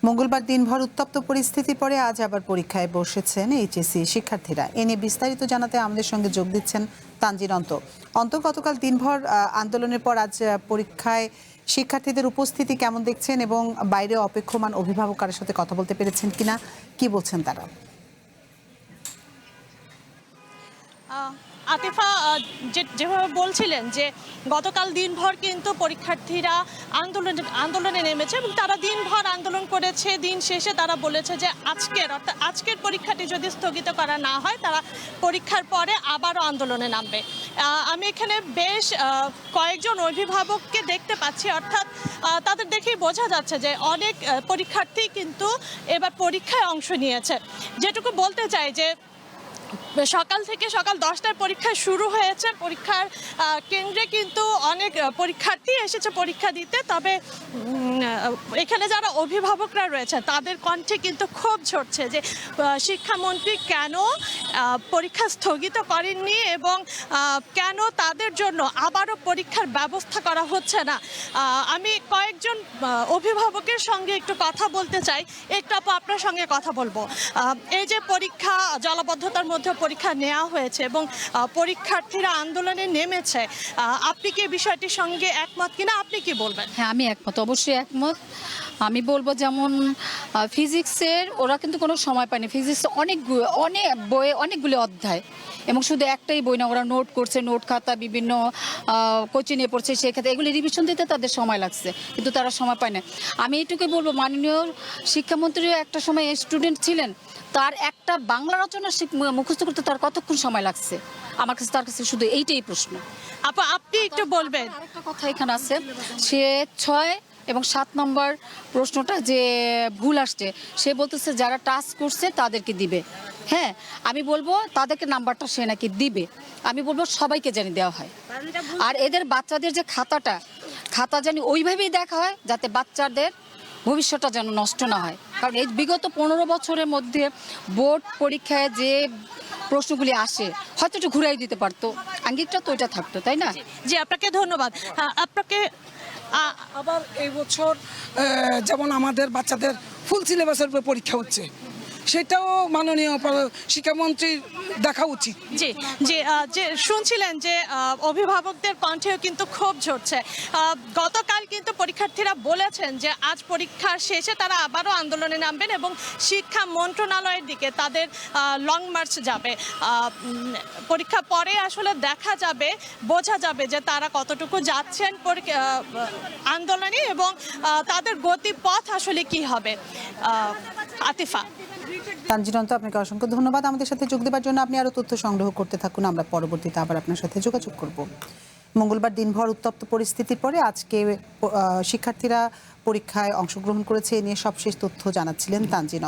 মঙ্গলবার দিনভর উত্তপ্ত পরিস্থিতির পরে আজ আবার পরীক্ষায় বসেছেন এইচএসসি শিক্ষার্থীরা। এ নিয়ে বিস্তারিত জানাতে আমাদের সঙ্গে যোগ দিচ্ছেন তানজিন অন্ত। গতকাল দিনভর আন্দোলনের পর আজ পরীক্ষায় শিক্ষার্থীদের উপস্থিতি কেমন দেখছেন এবং বাইরে অপেক্ষমান অভিভাবক কারোর সাথে কথা বলতে পেরেছেন কিনা, কি বলছেন তারা? আতিফা, যেভাবে বলছিলেন যে গতকাল দিনভর কিন্তু পরীক্ষার্থীরা আন্দোলনে নেমেছে এবং তারা দিনভর আন্দোলন করেছে। দিন শেষে তারা বলেছে যে আজকের পরীক্ষাটি যদি স্থগিত করা না হয় তারা পরীক্ষার পরে আবারও আন্দোলনে নামবে। আমি এখানে বেশ কয়েকজন অভিভাবককে দেখতে পাচ্ছি, অর্থাৎ তাদের দেখেই বোঝা যাচ্ছে যে অনেক পরীক্ষার্থী কিন্তু এবার পরীক্ষায় অংশ নিয়েছে। যেটুকু বলতে চাই যে সকাল 10টায় পরীক্ষা শুরু হয়েছে। পরীক্ষার কেন্দ্রে কিন্তু অনেক পরীক্ষার্থী এসেছে পরীক্ষা দিতে। তবে এখানে যারা অভিভাবকরা রয়েছে তাদের কণ্ঠে কিন্তু ক্ষোভ ঝরছে যে শিক্ষামন্ত্রী কেন পরীক্ষা স্থগিত করেননি এবং কেন তাদের জন্য আবারও পরীক্ষার ব্যবস্থা করা হচ্ছে না। আমি কয়েকজন অভিভাবকের সঙ্গে একটু কথা বলতে চাই। একটু আপনার সঙ্গে কথা বলবো। এই যে পরীক্ষা জলাবদ্ধতার মধ্যে পরীক্ষা নেওয়া হয়েছে এবং পরীক্ষার্থীরা আন্দোলনে নেমেছে, আপনি কি বিষয়টির সঙ্গে একমত কিনা, আপনি কি বলবেন? হ্যাঁ, আমি একমত, অবশ্যই একমত। আমি বলবো যেমন ফিজিক্সের ওরা কিন্তু কোনো সময় পায়নি। ফিজিক্স অনেক বইয়ে অনেকগুলো অধ্যায় এবং শুধু একটাই বই না, ওরা নোট করছে, নোট খাতা বিভিন্ন কোচিংয়ে পড়ছে, সেক্ষেত্রে এগুলি রিভিশন দিতে তাদের সময় লাগছে, কিন্তু তারা সময় পায় না। আমি এইটুকুই বলবো, মাননীয় শিক্ষামন্ত্রীও একটা সময় স্টুডেন্ট ছিলেন, তার একটা বাংলা রচনা মুখস্থ করতে তার কতক্ষণ সময় লাগছে? আমার কাছে তার কাছে শুধু এইটাই প্রশ্ন। আপনি একটু বলবেন। আরেকটা কথা এখানে আছে, সে 6 এবং 7 নম্বর প্রশ্নটা যে ভুল আসছে, সে বলতেছে যারা টাচ করছে তাদেরকে দিবে। হ্যাঁ, আমি বলবো তাদেরকে নাম্বারটা সে নাকি দিবে। আমি বলবো সবাইকে জানি দেওয়া হয়। আর এদের বাচ্চাদের যে খাতা জানি ওইভাবেই দেখা হয় যাতে বাচ্চাদের ভবিষ্যৎটা যেন নষ্ট না হয়। কারণ এই বিগত 15 বছরের মধ্যে বোর্ড পরীক্ষায় যে প্রশ্নগুলি আসে হয়তো একটু ঘুরাই দিতে পারতো, আঙ্গিকটা তো ওইটা থাকতো, তাই না? জি, আপনাকে ধন্যবাদ। আপনাকে আবার এই বছর যেমন আমাদের বাচ্চাদের ফুল সিলেবাসের উপর পরীক্ষা হচ্ছে, সেটাও মাননীয় শিক্ষামন্ত্রীর দেখা উচিত। জি জি যে শুনছিলেন যে অভিভাবকদের কণ্ঠেও কিন্তু ক্ষোভ ঝরছে। গতকাল কিন্তু পরীক্ষার্থীরা বলেছেন যে আজ পরীক্ষার শেষে তারা আবারও আন্দোলনে নামবেন এবং শিক্ষা মন্ত্রণালয়ের দিকে তাদের লং মার্চ যাবে। পরীক্ষা পরে আসলে দেখা যাবে, বোঝা যাবে যে তারা কতটুকু যাচ্ছেন আন্দোলনে এবং তাদের গতিপথ আসলে কি হবে। আতিফা। তানজিন, আপনাকে অসংখ্য ধন্যবাদ আমাদের সাথে যোগ দেওয়ার জন্য। আপনি আরো তথ্য সংগ্রহ করতে থাকুন, আমরা পরবর্তীতে আবার আপনার সাথে যোগাযোগ করব। মঙ্গলবার দিনভর উত্তপ্ত পরিস্থিতির পরে আজকে শিক্ষার্থীরা পরীক্ষায় অংশগ্রহণ করেছে, এ নিয়ে সবশেষ তথ্য জানাচ্ছিলেন তানজিন।